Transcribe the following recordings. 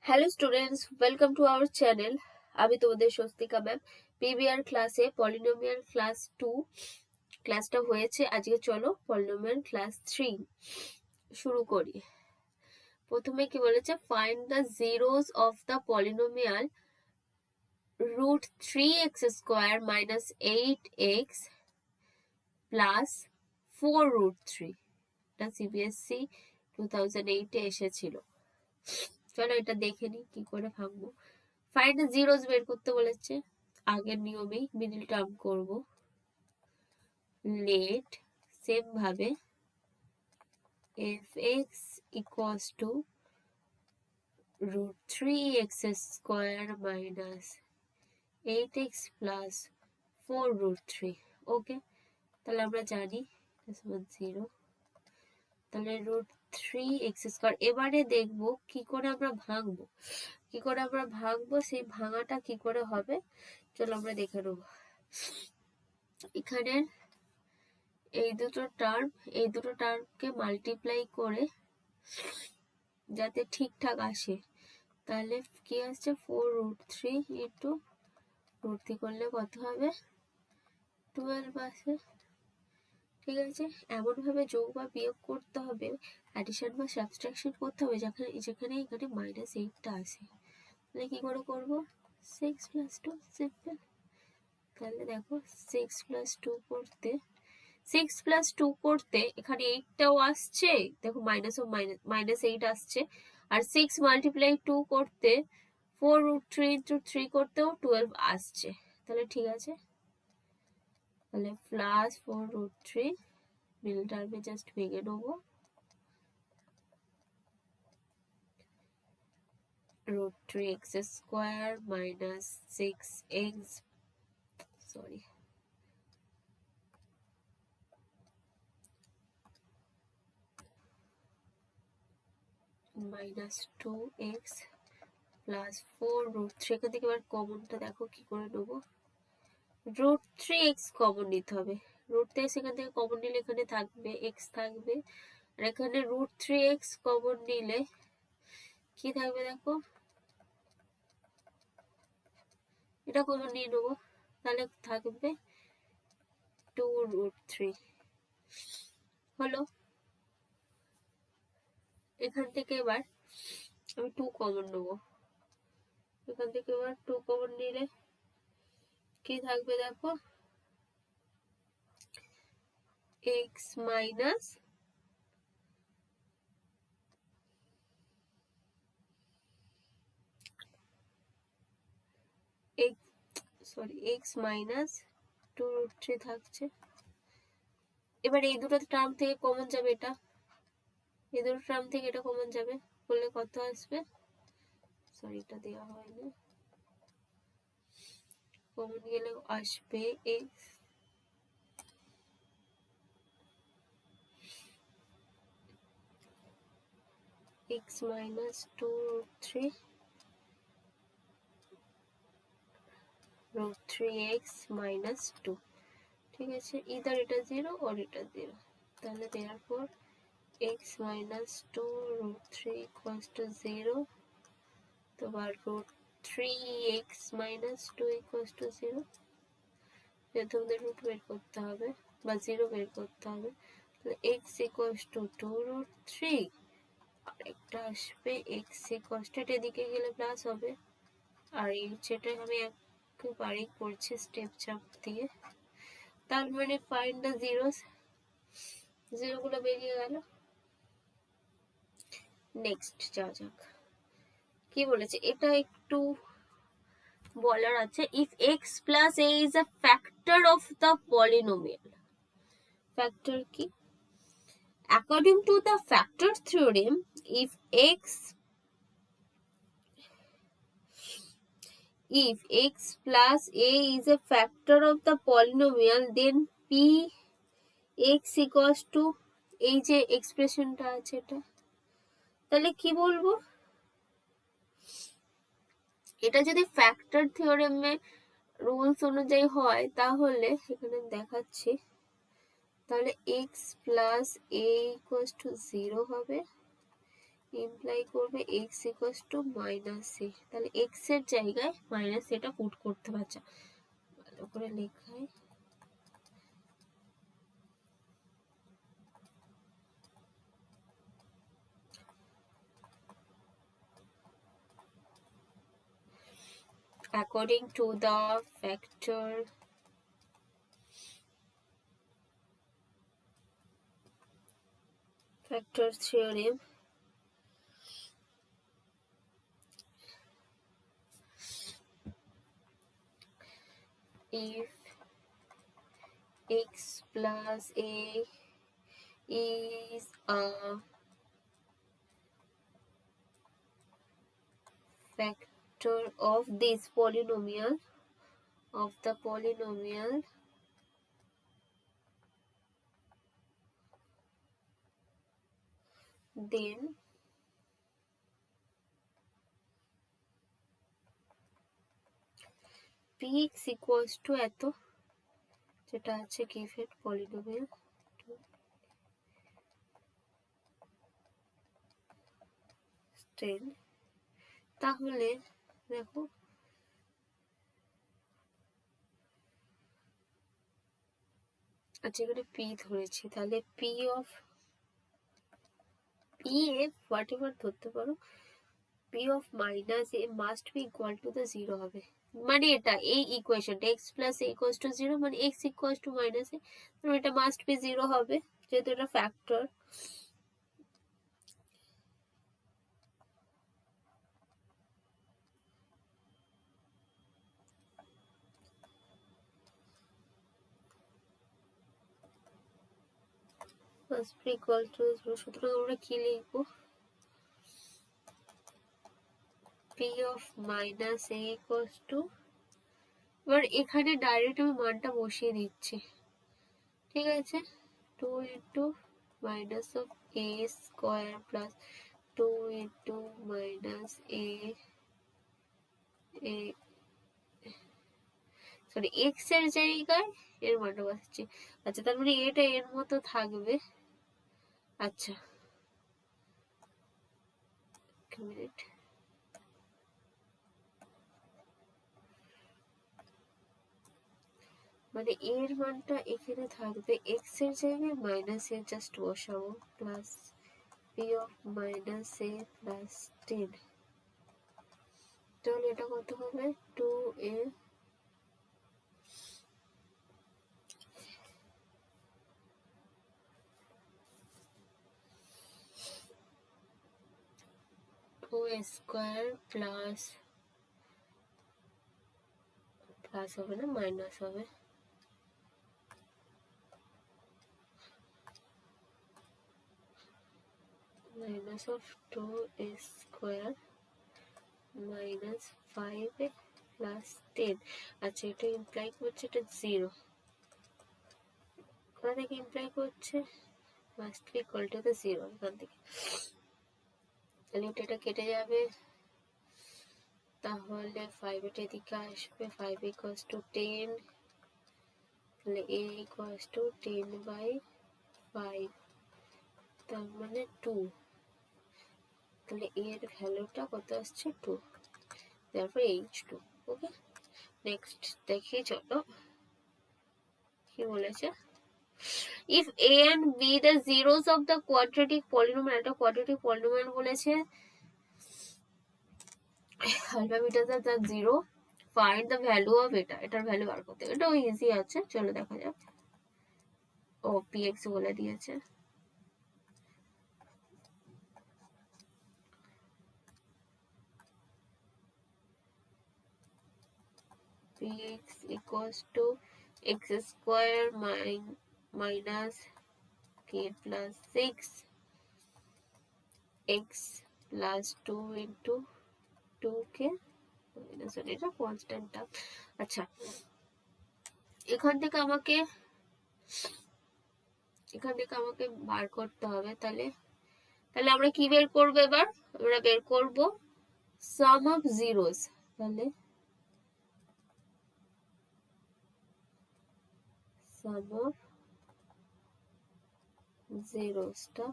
Hello students, welcome to our channel. আমি তোমাদের Swastika ma'am. PBR ক্লাসে পলিনোমিয়াল ক্লাস 2 ক্লাসটা হয়েছে। আজকে চলো পলিনোমিয়াল ক্লাস 3 শুরু করি। প্রথমে কি বলেছে, find the zeros of the polynomial √3x square minus 8x plus 4√3। এটা সিবিএসসি 2008 এসেছিল। চলো এটা দেখে নি কি করে ভাঙবো। ফাইন্ড দ্য জিরোস বের করতে বলেছে। আগের নিয়মেই মিডল টার্ম করব, লেট সেম ভাবে fx equals to √3x square minus 8x plus 4√3। ওকে, তাহলে আমরা জানি 0, তাহলে √3x স্কোয়ার। এবারে দেখবো কি করে আমরা ভাঙবো, সেই ভাঙাটা কি করে হবে চলো আমরা দেখে নেব। এখানে এই দুটো টার্মকে মাল্টিপ্লাই করে যাতে ঠিকঠাক আসে, তাহলে কি আসছে 4√3 ইন্টু √3 করলে কত হবে 12 আসে। ঠিক আছে, এমন ভাবে যোগ বা বিয়োগ করতে হবে, অ্যাডিশন বা সাবট্রাকশন করতে হবে যেখানে এখানে -8টা আসে। তাহলে কি করে করবো, 6 + 2 সিম্পল। তাহলে দেখো 6 + 2 করতে এখানে 8টাও আসছে, দেখো -8 আসছে, আর 6 × 2 করতে 4√3 × 3 করতেও 12 আসছে। তাহলে ঠিক আছে, তাহলে প্লাস 4√3 মিডল টার্মে জাস্ট ভেঙে নেবো, √3x square minus 6x -2x plus 4√3। এখান থেকে এবার কমনটা দেখো কি করে নেবো, √3x কমন নিতে হবে। √3x এখান থেকে কমন নিলে এখানে থাকবে x থাকবে, আর এখানে √3x কমন নিলে কি থাকবে দেখো, এটা কমন নিয়ে নেবো, তাহলে থাকবে 2√3 হলো। এখান থেকে এবার আমি 2 কমন নেবো, এখান থেকে এবার 2 কমন নিলে কি থাকবে দেখো, x মাইনাস x মাইনাস 2√3 থাকছে। এবার এই দুটো টার্ম থেকে কমন যাবে, এই দুটো টার্ম থেকে এটা কমন যাবে, বললে কত আসবে, এটা দেওয়া হয়নি, কমন গেলে আসবে x মাইনাস 2√3 √3x মাইনাস 2। ঠিক আছে, ইদার এটা 0 আর এটা 0, তাহলে দেওয়ার পর x মাইনাস 2√3 ইকুয়ালস টু 0, তো আবার √3x মাইনাস 2 ইকুয়ালস টু 0। তোমাদের রুট বের করতে হবে বা 0 বের করতে হবে, তাহলে x ইকুয়ালস টু 2√3, আর একটা আসবে x ইকুয়ালস টু, এটা এদিকে গেলে প্লাস হবে, আর এই যেটা আমি একবারেই করছি স্টেপ চাপ দিয়ে, তার মানে ফাইন্ড দ্য জিরোস, জিরোগুলো বেরিয়ে গেল। নেক্সট যাওয়া যাক, কি বলেছে এটা একটু বলার আছে। If x plus a is a factor of the polynomial, factor কি, according to the factor theorem, if x plus a is a factor of the polynomial, then p x equals to এই যে এক্সপ্রেশনটা আছে এটা, তাহলে কি বলবো, এটা যদি ফ্যাক্টর থিওরেমে রুলস অনুযায়ী হয় তাহলে এখানে দেখাচ্ছি, তাহলে x plus a equals to 0 হবে, ইমপ্লাই করবে x ইকুয়ালস টু মাইনাস এ, তাহলে x এর জায়গায় মাইনাস এটা পুট করতে পারছে, ভালো করে লেখায় according to the factor theorem, if x plus a is a factor of this polynomial, of the polynomial, then px equals to এত, যেটা আছে given polynomial, তাহলে দেখো আচ্ছা এখানে p ধরেছি, তাহলে p of p f what ever ধরতে পারো, p of minus a must be equal to the 0 হবে, মানে এটা এই ইকুয়েশনটা x plus a equals to 0 মানে x equals to minus a, মানে এটা মাস্ট বি 0 হবে যেহেতু এটা factor. must be equal to 0, সুতরাং আমরা কি লিখবো, p of minus a equals to, এবার এখানে ডাইরেক্ট আমি মানটা বসিয়ে দিচ্ছি, ঠিক আছে, 2 into minus of a square plus 2 into minus a sorry x এর জায়গায় এর মানটা বসাচ্ছি। আচ্ছা তার মানে এটা এর মতো থাকবে। আচ্ছা এক মিনিট, মানে এর মানটা এখানে থাকবে, x এর জায়গায় মাইনাস এ জাস্ট বসাবো, plus p of minus a plus 10, তাহলে এটা কত হবে 2a স্কোয়ার প্লাস প্লাস হবে না মাইনাস হবে, minus of 2a square minus 5a plus 10। আচ্ছা এটা ইমপ্লাই করছে এটা 0, কোথা থেকে ইমপ্লাই করছে, must be equal to the 0, এখান থেকে, তাহলে এটা কেটে যাবে, তাহলে 5 এটা এদিকে আসবে, 5 ইকুয়ালস টু 10, তাহলে a ইকুয়ালস টু 10/5, তার মানে 2, তাহলে এর ভ্যালুটা কত আসছে 2, তারপর h2। ওকে নেক্সট দেখি, চলো কি বলেছে, if a and b the zeros of the quadratic polynomial, একটা quadratic polynomial বলেছে, alpha beta the 0, find the value of এটা, এটার ভ্যালু বার করতে, এটাও ইজি আছে, চলো দেখা যাক। ও px বলে দিয়েছে, px equals to x square minus k plus 6 x plus 2 into 2k minus 1, এটা কনস্ট্যান্ট টার্ম। আচ্ছা এখান থেকে আমাকে বার করতে হবে, তাহলে আমরা কি বের করবো এবার, আমরা বের করব সাম অফ জিরোস, তাহলে সাম অফ জিরোসটা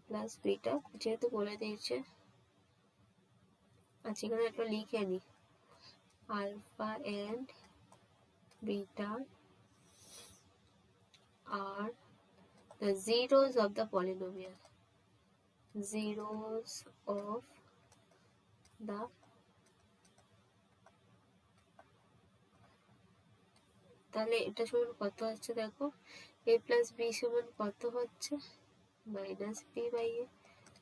প্লাস বিটা, যেহেতু বলে দিয়েছে। আচ্ছা এখানে একটা লিখে নি, আলফা এন্ড বিটা আর the zeros of the polynomial, zeros of the, তাহলে এটা সমান কত হচ্ছে দেখো, a প্লাস বি সমান কত হচ্ছে মাইনাস বি বাই এ,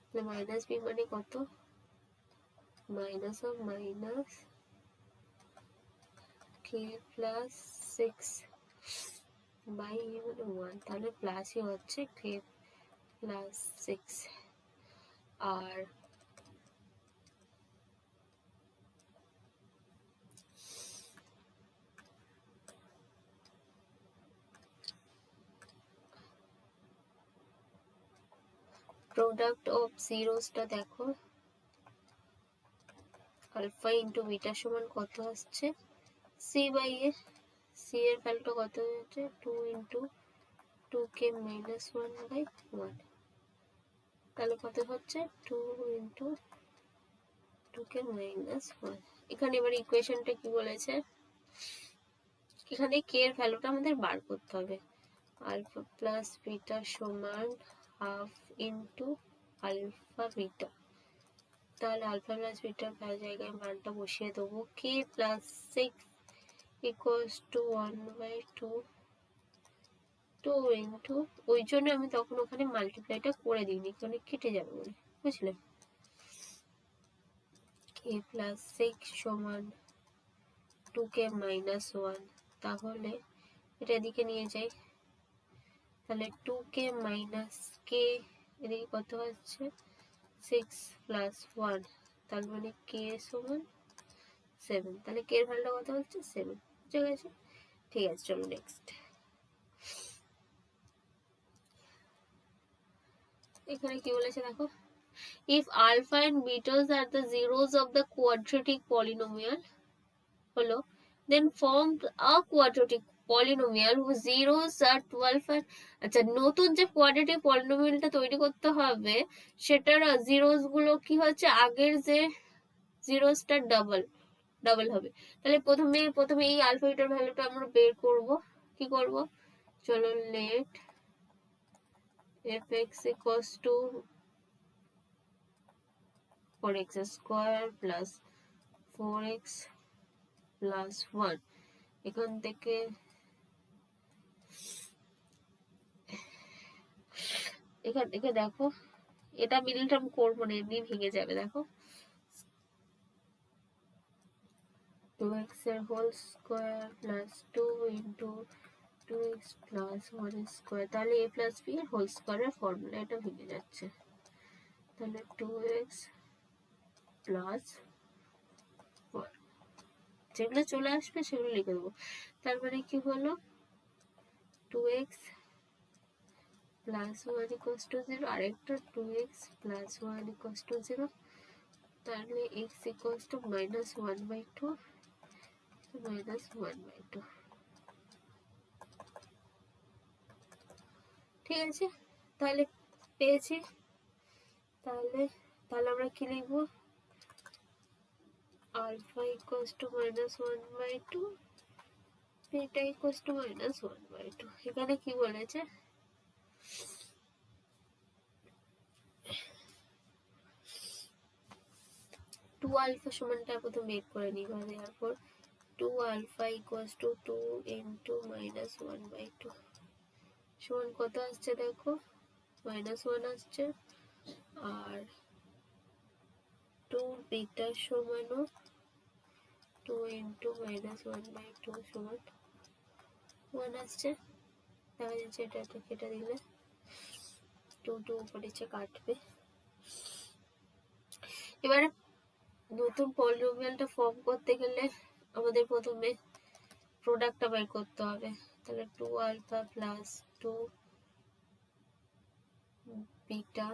তাহলে মাইনাস বি মানে কত, minus of minus K plus six by A মানে ওয়ান, তাহলে প্লাসই হচ্ছে কে প্লাস সিক্স। আর প্রোডাক্ট অফ জিরোসটা দেখো, আলফা ইন্টু বিটা সমান কত আসছে সি বাই এ, সি এর ভ্যালুটা কত হচ্ছে টু ইন্টু টু কে মাইনাস ওয়ান বাই ওয়ান, তাহলে কত হচ্ছে টু ইন্টু টু কে মাইনাস ওয়ান। এখানে এবার ইকুয়েশনটা কি বলেছে, এখানে কে এর ভ্যালুটা আমাদের বার করতে হবে, আলফা প্লাস বিটা সমান হাফ ইন্টু আলফা বিটা, তাহলে আলফা প্লাস বিটার জায়গায় মানটা বসিয়ে দেবো, K plus six equals to one by two, two into, ওই জন্য আমি তখন ওখানে মাল্টিপ্লাইটা করে দিইনি, এখানে কেটে যাবে বলে, বুঝলে, কে প্লাস সিক্স সমান টু কে মাইনাস ওয়ান, তাহলে এটা এদিকে নিয়ে যাই, তাহলে টু কে মাইনাস কে এদিকে কত হচ্ছে সিক্স প্লাস ওয়ান, তার মানে কে সমান সেভেন, তাহলে কে এর ভ্যালুটা কত হচ্ছে সেভেন, ঠিক আছে। ঠিক আছে চলো নেক্সট, এখানে কি বলেছে দেখো, if alpha and betas are the zeros of the quadratic polynomial হলো, then form a quadratic polynomial whose zeros are 12 and, আচ্ছা নতুন যে কোয়াড্রেটিক পলিনোমিয়ালটা তৈরি করতে হবে সেটার জিরোস গুলো কি হচ্ছে আগের যে জিরোসটা ডাবল ডাবল হবে, তাহলে প্রথমে এই আলফা বিটার ভ্যালুটা আমরা বের করব, কি করব, চলো late fx equals to 4x square plus 4x plus 1, এখান থেকে দেখো এটা মিডল টার্ম করবো না, এমনি ভেঙে যাবে, দেখো 2x এর whole square plus 2 into 2x plus 1 square, তাহলে a প্লাস b এর হোল স্কোয়ারের ফর্মুলা এটা ভেঙে যাচ্ছে, তাহলে 2x প্লাস 1, যেগুলো চলে আসবে সেগুলো লিখে দেবো, তার মানে কি হলো 2x প্লাস 1 ইকুয়ালস টু 0, আরেকটা 2x প্লাস 1 ইকুয়ালস টু 0, তাহলে x equals to minus 1 by 2 minus 1 by 2, ঠিক আছে, তাহলে পেয়েছি, তাহলে আমরা কি লিখবো, alpha equals to minus 1 by 2 beta equals to minus 1 by 2, এখানে কি বলেছে 2 আলফা সমানটা প্রথম বের করে নিবা, তারপর 2 alpha equals to 2 into minus 1 by 2 সমান কত আসছে দেখো মাইনাস 1 আসছে, আর 2 বিটা সমানও 2 ইন্টু মাইনাস 1 বাই 2 সমান 1 আসছে, দেখা যাচ্ছে এটা কেটে দিলে 2 উপরে কাটবে। এবারে নতুন পলিনোমিয়ালটা ফর্ম করতে গেলে আমাদের প্রথমে প্রোডাক্টটা বের করতে হবে, তাহলে 2 alpha plus 2 beta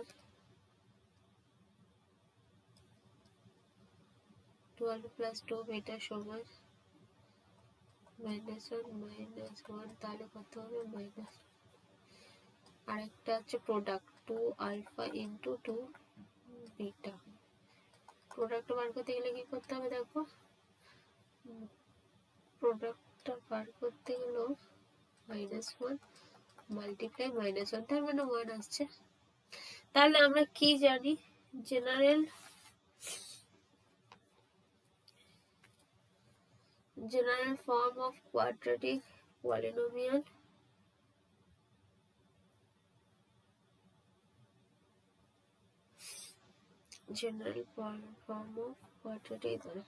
2 alpha plus 2 beta সমান মাইনাস 1 মাইনাস 1, তাহলে কত হবে মাইনাস, আরেকটা হচ্ছে প্রোডাক্ট 2 আলফা ইন্টু 2 বিটা। প্রোডাক্টটা বার করতে গেলে কি করতে হবে দেখো, প্রোডাক্টটা বার করতে গেলেও -1 মাল্টিপ্লাই -1, তার মানে 1 আসছে। তাহলে আমরা কি জানি, general form of quadratic polynomial general form of quadratic দ্বারা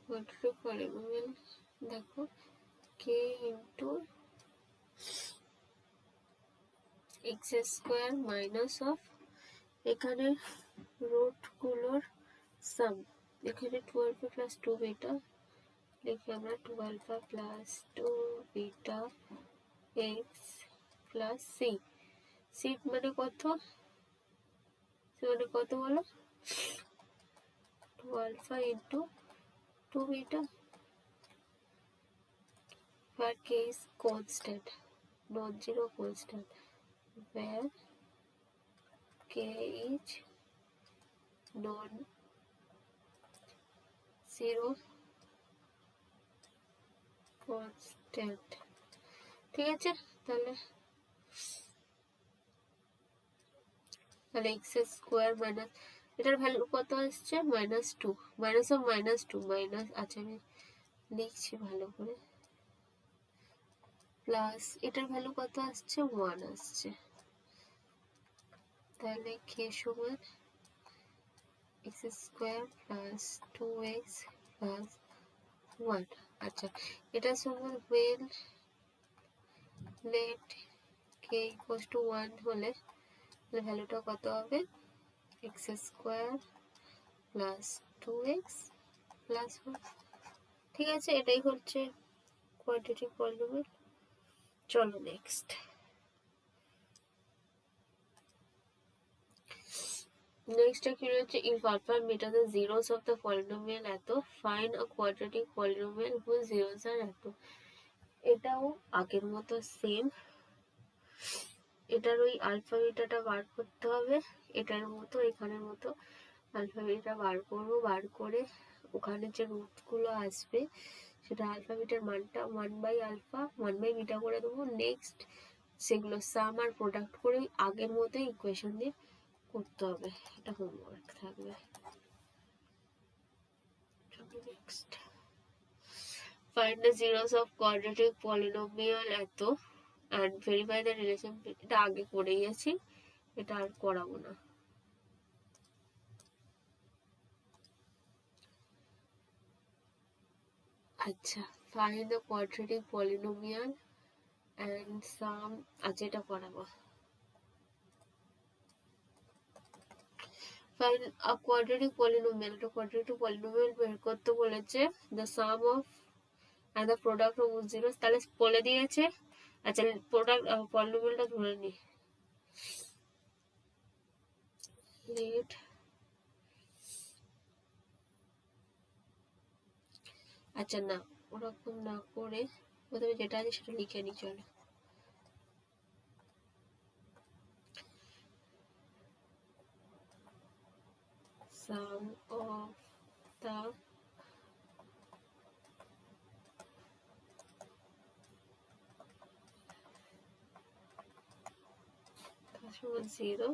quadratic polynomial দেখো k into x square minus of, এখানে রুট গুলোর সাম, এখানে 12 প্লাস 2 বিটা লিখি আমরা, 12 plus 2 beta x plus c. C মানে কত, সি মানে কত বলো, 12 into 2 beta, where k is constant, non-zero constant, where k is non-zero constant। ঠিক আছে, তাহলে এক্স স্কোয়ার মাইনাস, এটার ভ্যালু কত আসছে -2, মাইনাস অফ -2 মাইনাস, আচ্ছা আমি লিখছি ভালো করে, প্লাস এটার ভ্যালু কত আসছে 1 আসছে, তাহলে k সমান x square plus 2x plus 1। আচ্ছা এটা সমান when let k equals to 1 হলে ভ্যালুটা কত হবে, x square plus 2x plus 1। ঠিক আছে, এটাই হচ্ছে কোয়াড্রেটিক পলিনোমিয়াল। চলো নেক্সট, নেক্সটটা কি রয়েছে, if alpha and beta the zeros of the polynomial এত, find a quadratic polynomial whose zeros are এত। এটাও আগের মতো সেম, এটার ওই আলফা বিটাটা বার করতে হবে, এটার মতো এখানের মতো আলফা বিটা বার করবো, বার করে ওখানে যে রুটগুলো আসবে সেটা আলফা বিটার মানটা 1/α 1/β করে দেবো। নেক্সট সেগুলো সাম আর প্রোডাক্ট করে আগের মতো ইকুয়েশন দিয়ে করতে হবে, এটা হোমওয়ার্ক থাকবে। Next, find the zeros of quadratic polynomial এত and verify the relation, এটা আগে করে গেছি, এটা আর করাবো না। আচ্ছা, find the quadratic polynomial and sum, আচ্ছা এটা করাবো। find a quadratic polynomial, এটা quadratic polynomial বের করতে বলেছে, the sum of and the product of zeros, তাহলে বলে দিয়েছে। আচ্ছা প্রোডাক্ট পলিনোমিয়ালটা ধরে নি, লেট আচ্ছা না ওরকম না করে প্রথমে যেটা আছে সেটা লিখে নি, চলো sum of the zero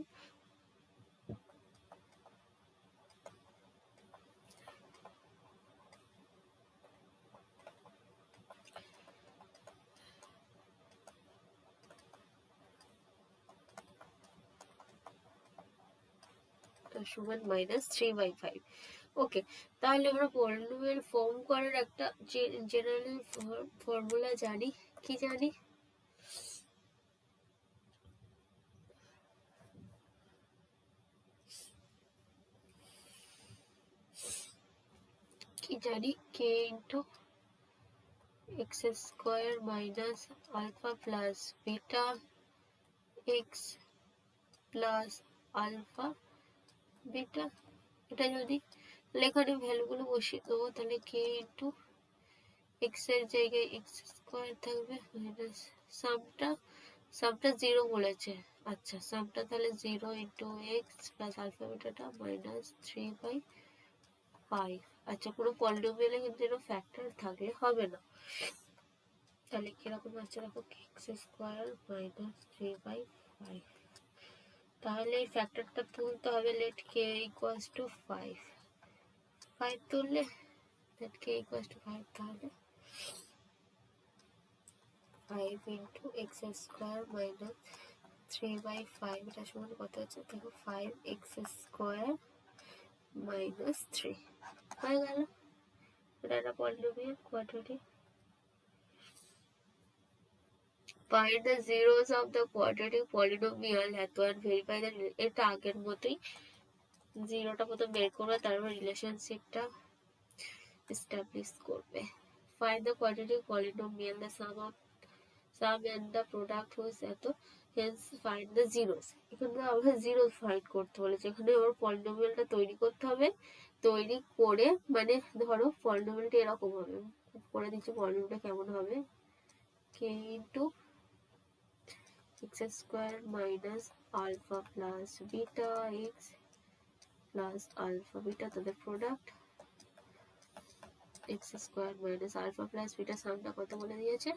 সমান -3/5। ওকে, তাহলে আমরা পলিনোমিয়াল ফর্ম করার একটা জেনারেল ফর্মুলা জানি, কি জানি, কি জানি k into x square minus alpha plus beta x plus alpha beta. এটা যদি এখানে ভ্যালুগুলো বসিয়ে দেবো, তাহলে k ইন্টু এক্স এর জায়গায় এক্স স্কোয়ার থাকবে মাইনাস সামটা 0 বলেছে। আচ্ছা, সামটা তাহলে 0 ইন্টু এক্স প্লাস আলফা বিটাটা -3/5। আচ্ছা, পুরো পলিনোমিয়ালে কিন্তু এরকম ফ্যাক্টর থাকলে হবে না। তাহলে কিরকম আছে দেখো, এক্স স্কোয়ার মাইনাস 3/5। তাহলে এই ফ্যাক্টরটা তুলতে হবে, লেট কে ইকুয়ালস টু 5 তুললে লেট কে ইকুয়ালস টু 5, তাহলে 5 ইন্টু এক্স স্কোয়ার মাইনাস 3/5 এটা সমান কত হচ্ছে দেখো, 5x স্কোয়ার মাইনাস 3 হয়ে গেল। এটা একটা polynomial quadratic. Find the zeros of the quadratic polynomial and verify that এটা আগের মতোই, জিরোটা প্রথম বের করবে, তারপর রিলেশনশিপটা এস্টাবলিশ করবে। Find the quadratic polynomial, the sum and the product whose এত, hence find the zeros। এখানে আমরা জিরো ফাইন্ড করতে বলেছি। এখানে আমার পলিনোমিয়ালটা তৈরি করতে হবে। তৈরি করে মানে ধরো পলিনোমিয়ালটা এরকম হবে, করে দিচ্ছি পলিনোমিয়ালটা কেমন হবে, k into x square minus alpha plus beta x plus alpha beta, তাদের product X square minus alpha plus beta. সামটা কত বলে দিয়েছে,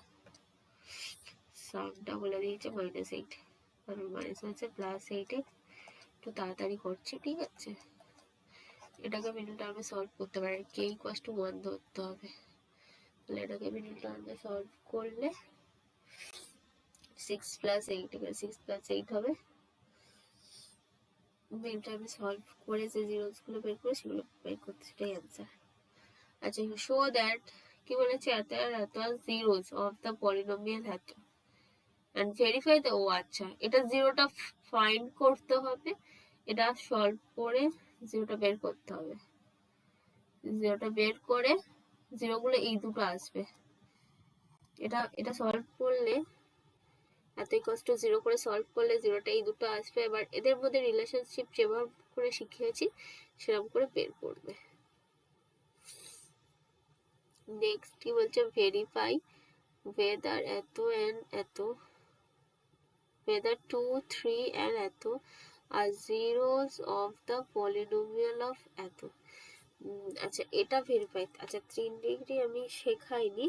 সামটা বলে দিয়েছে -8, কারণ মাইনাস হচ্ছে +8x। একটু তাড়াতাড়ি করছি, ঠিক আছে। এটাকে মিডল টার্মে সলভ করতে পারে, k ইকুয়ালস টু 1 ধরতে হবে। তাহলে এটাকে মিডল টার্মে সলভ করলে 6 + 8, এখানে 6 + 8 হবে। মিডল টার্মে সলভ করে যে জিরোস গুলো বের করে সেগুলো বের করতে, সেটাই অ্যান্সার। আচ্ছা, শো দ্যাট কি বলেছে, এত জিরোস অফ দ্য পলিনোমিয়াল এত, and verify the, ও আচ্ছা, এটা জিরোটা ফাইন্ড করতে হবে, এটা সলভ করে জিরোটা বের করতে হবে। জিরোটা বের করে জিরোগুলো এই দুটো আসবে। এটা সলভ করলে এত ইকুয়ালস টু 0 করে সলভ করলে জিরোটা এই দুটো আসবে। এবার এদের মধ্যে রিলেশনশিপ যেভাবে করে শিখিয়েছি সেরকম করে বের করবে। নেক্সট কি বলছে, ভেরিফাই whether এত and এত, whether 2, 3 and এত are zeros of the polynomial of এত। আচ্ছা, এটা ভেরিফাই। আচ্ছা, 3 ডিগ্রি আমি শেখাইনি,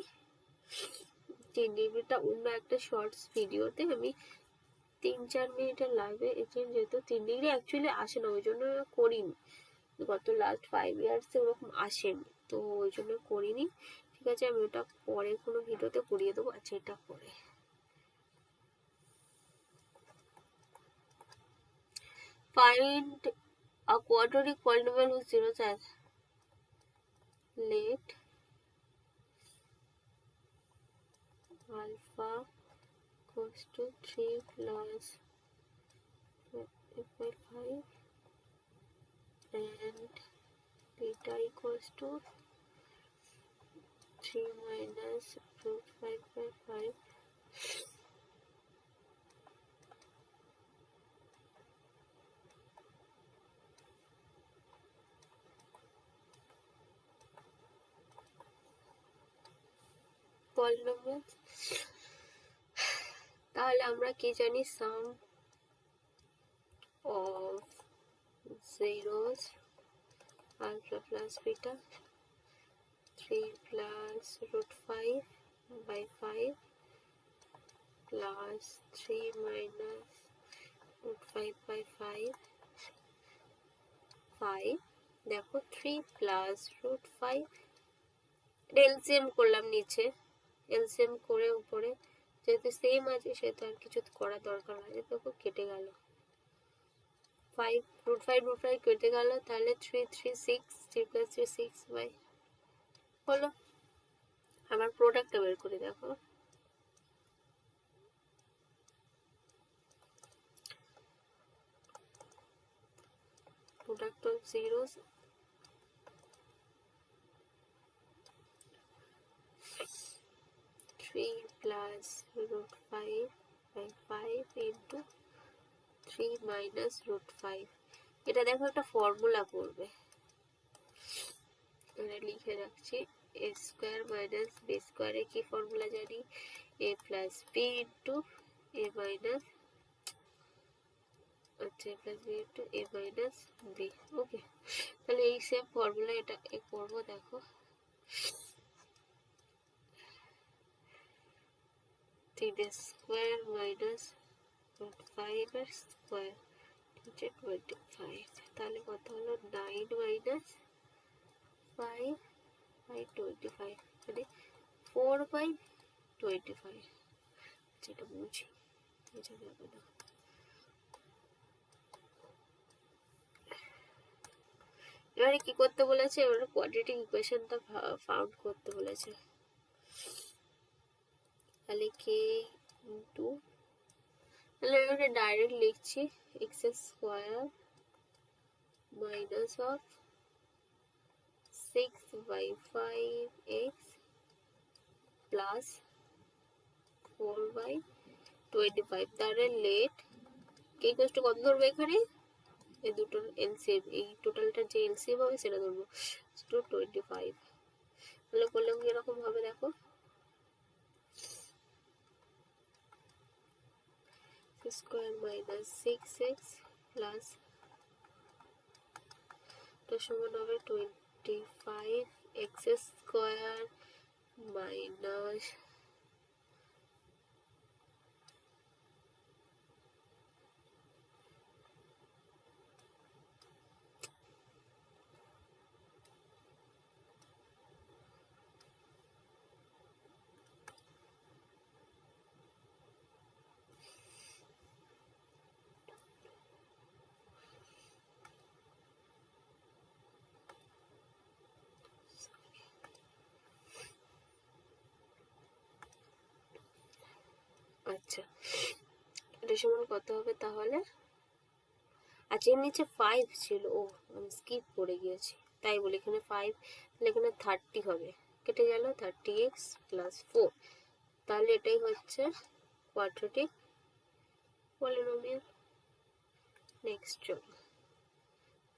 3 ডিগ্রিটা অন্য একটা শর্টস ভিডিওতে আমি 3-4 মিনিটের লাইভে এখানে, যেহেতু 3 ডিগ্রি অ্যাকচুয়ালি আসে না, ওই জন্য করিনি। গত লাস্ট 5 ইয়ার্সে ওরকম আসেনি, তো ওই জন্য করিনি। ঠিক আছে, আমি ওটা পরে কোনো ভিডিওতে করিয়ে দেবো। আচ্ছা, এটা পরে find a quadratic polynomial whose zeros are, let alpha equals to 3 plus 5 and beta equals to 3 minus root 5/5. polynomials, তাহলে আমরা কি জানি, sum of zeros alpha plus beta 3 plus root 5/5 plus 3 minus root 5/5 5। দেখো 3 plus root 5, এলসিএম করলাম নিচে, LCM করে উপরে যেহেতু সেম আছে সেহেতু আর কিছু করার দরকার হয় না। দেখো কেটে গেল, 5 root 5 কেটে গেল, তাহলে 3 3 6, 3 plus 3 6 হলো। আমার প্রোডাক্টটা বের করে দেখো, product of zeros plus root 5/5 into 3 minus root 5। এটা দেখো একটা ফর্মুলা করবে, এটা লিখে রাখছি। এ স্কোয়ার মাইনাস বি স্কোয়ারে কি ফর্মুলা জানি, এ প্লাস বি ইন্টু এ মাইনাস, আচ্ছা এ প্লাস বি ইন্টু এ মাইনাস বি। ওকে, তাহলে এই সেম ফর্মুলা এটা করবো। দেখো 3 স্কোয়ার মাইনাস রুট 5 এর স্কোয়ার, নিচে 25, তাহলে কত হলো 9 মাইনাস 5/25, মানে 4/25। যেটা বুঝি বুঝা যাবে না। এবারে কি করতে বলেছে, এবারে কোয়াড্রেটিক ইকুয়েশনটা ফাউন্ড করতে বলেছে। তাহলে কে ইন্টু, তাহলে এবারে ডাইরেক্ট লিখছি x square minus of 6/5x plus 4/25। তাহলে লেট কে ইকুয়াল টু কত ধরবো এখানে, এই দুটোর এলসিএম, এই টোটালটার যে এলসিএম হবে সেটা ধরবো, 25। তাহলে করলে এরকম হবে, দেখো স্কোয়ার মাইনাস 6x প্লাস এটা সমান হবে 25x স্কোয়ার মাইনাস আচ্ছা এটা সমান কত হবে তাহলে, আচ্ছা এর নিচে 5 ছিল, ও আমি স্কিপ করে গিয়েছি তাই বলি এখানে 5, তাহলে এখানে 30 হবে, কেটে গেল 30x প্লাস 4। তাহলে এটাই হচ্ছে কোয়াড্রেটিক পলিনোমিয়াল। নেক্সট চলো,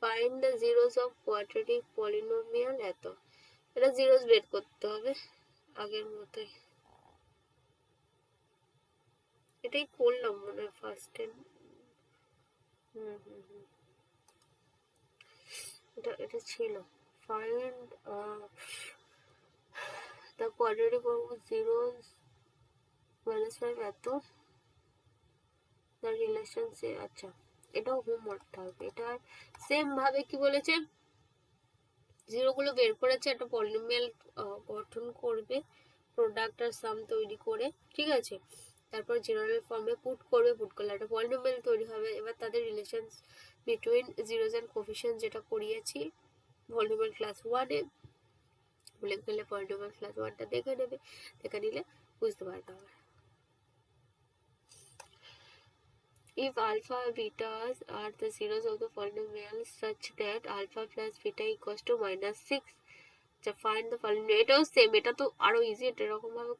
find the zeros of quadratic polynomial. এত এটা জিরোস বের করতে হবে আগের মতোই, এটাই করলাম মনে হয় ফার্স্টে। এটা ছিল find the quadratic of zeros -5 এত দ্য রিলেশনশিপ। আচ্ছা এটাও হোমওয়ার্ক থাকবে, এটা সেম ভাবে কি বলেছে, জিরোগুলো বের করেছে, একটা পলিনোমিয়াল গঠন করবে, প্রোডাক্ট আর সাম তৈরি করে, ঠিক আছে, তারপর জেনারেল ফর্মে পুট করবে, পুট করলে একটা পলিনোমিয়াল তৈরি হবে। এবার তাদের relation between zeros and coefficient যেটা করিয়েছি পলিনোমিয়াল ক্লাস 1-এ, বলে গেলে পলিনোমিয়াল ক্লাস 1টা দেখে নেবে, দেখে নিলে বুঝতে পারবে। If alpha and betas are the zeros of the polynomial such that alpha plus beta equals to -6, find the polynomial। এটাও সেম, এটা তো আরো ইজি, এটা এরকম ভাবে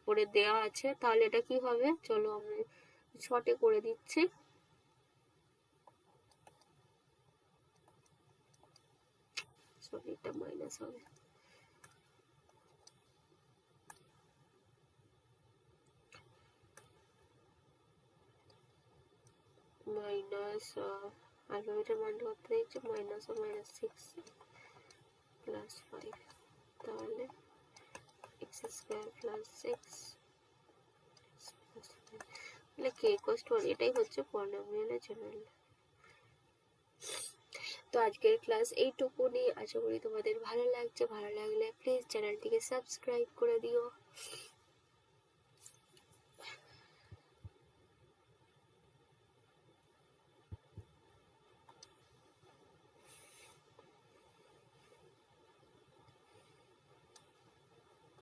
করে দেওয়া আছে। তাহলে এটা কি হবে, চলো আমি শর্টে করে দিচ্ছি। সরি এটা মাইনাস হবে, মাইনাস আলফা বিটার মান করতে দিচ্ছি -6 প্লাস 5, তাহলে x স্কয়ার প্লাস 6 তাহলে k ইকুয়ালস টু 1। এটাই হচ্ছে পলিনোমিয়ালের জেনারেল। তো আজকের ক্লাস এইটুকুনি, আশা করি তোমাদের ভালো লাগছে। ভালো লাগলে প্লিজ চ্যানেলটিকে সাবস্ক্রাইব করে দিও।